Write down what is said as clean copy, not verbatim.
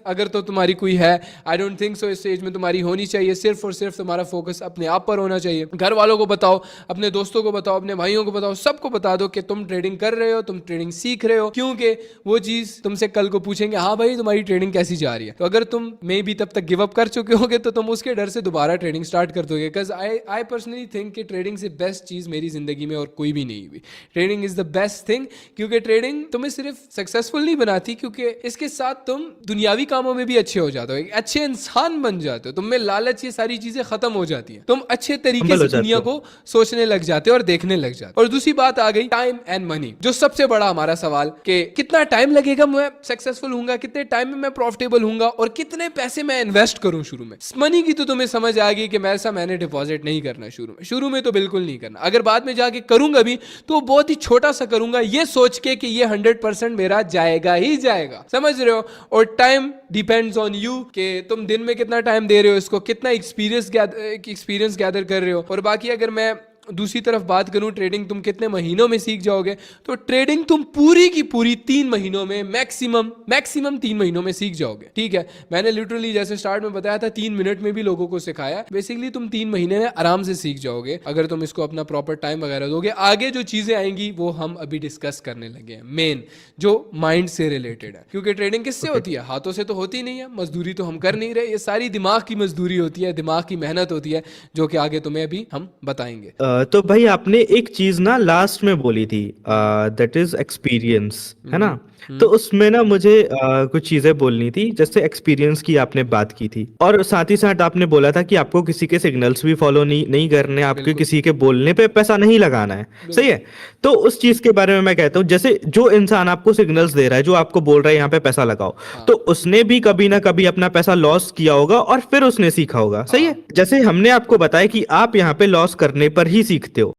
अगर तो तुम्हारी कोई है, आई डोंट थिंक सो इस स्टेज में तुम्हारी होनी चाहिए। सिर्फ और सिर्फ तुम्हारा फोकस अपने आप पर होना चाहिए। घर वालों को बताओ, अपने दोस्तों को बताओ, अपने भाइयों को बताओ, सबको बता दो कि तुम ट्रेडिंग कर रहे हो, तुम ट्रेडिंग सीख रहे हो, क्योंकि वो चीज तुमसे कल को पूछेंगे, हाँ भाई तुम्हारी ट्रेडिंग कैसी जा रही है। तो अगर तुम मे भी तब तक गिव अप कर चुके होगे तो तुम उसके डर से दोबारा ट्रेडिंग स्टार्ट कर दोगे। बिकॉज आई पर्सनली थिंक कि ट्रेडिंग से बेस्ट चीज मेरी जिंदगी में और कोई भी नहीं हुई। Trading is the best thing, क्योंकि ट्रेडिंग तुम्हें सिर्फ सक्सेसफुल नहीं बनाती, क्योंकि इसके साथ तुम दुनियावी कामों में भी अच्छे हो जाते हो, एक अच्छे इंसान बन जाते हो, तुम में लालच, ये सारी चीजें खत्म हो जाती हैं, तुम अच्छे तरीके हम्बल से हो जाते दुनिया हो। को सोचने लग जाते हो और देखने लग जाते हो। और दूसरी बात आ गई टाइम एंड मनी, जो सबसे बड़ा हमारा सवाल कि कितना टाइम लगेगा मैं सक्सेसफुल हूंगा, कितने टाइम में मैं प्रॉफिटेबल हूंगा और कितने पैसे मैं इन्वेस्ट करूं। शुरू में मनी की तो तुम्हें समझ आ गई कि मैंने डिपॉजिट नहीं करना शुरू में तो बिल्कुल नहीं करना। अगर बाद में जाके करूंगा भी तो बहुत ही छोटा सा करूंगा, ये सोच के कि ये 100% मेरा जाएगा ही जाएगा, समझ रहे हो। और टाइम डिपेंड्स ऑन यू कि तुम दिन में कितना टाइम दे रहे हो इसको, कितना एक्सपीरियंस गैदर कर रहे हो। और बाकी अगर मैं दूसरी तरफ बात करूं, ट्रेडिंग तुम कितने महीनों में सीख जाओगे, तो ट्रेडिंग तुम पूरी की पूरी 3 महीनों में, मैक्सिमम 3 महीनों में सीख जाओगे। ठीक है, मैंने लिटरली जैसे स्टार्ट में बताया था 3 मिनट में भी लोगों को सिखाया। बेसिकली तुम 3 महीने में आराम से सीख जाओगे अगर तुम इसको अपना प्रॉपर टाइम वगैरह दोगे। आगे जो चीजें आएंगी वो हम अभी डिस्कस करने लगे हैं, मेन जो माइंड से रिलेटेड है। क्योंकि ट्रेडिंग किससे होती है, हाथों से तो होती नहीं है, मजदूरी तो हम कर नहीं रहे, ये सारी दिमाग की मजदूरी होती है, दिमाग की मेहनत होती है, जो कि आगे तुम्हें अभी हम बताएंगे। तो भाई आपने एक चीज ना लास्ट में बोली थी, दैट इज एक्सपीरियंस, है ना। तो उसमें ना मुझे कुछ चीजें बोलनी थी। जैसे एक्सपीरियंस की आपने बात की थी, और साथ ही साथ आपने बोला था कि आपको किसी के सिग्नल्स भी फॉलो नहीं करने, आपके बिल्कुल किसी के बोलने पे पैसा नहीं लगाना है, सही है। तो उस चीज के बारे में मैं कहता हूँ, जैसे जो इंसान आपको सिग्नल्स दे रहा है, जो आपको बोल रहा है यहाँ पे पैसा लगाओ, तो उसने भी कभी ना कभी अपना पैसा लॉस किया होगा और फिर उसने सीखा होगा, सही है। जैसे हमने आपको बताया कि आप यहाँ पे लॉस करने पर ही सीखते हो,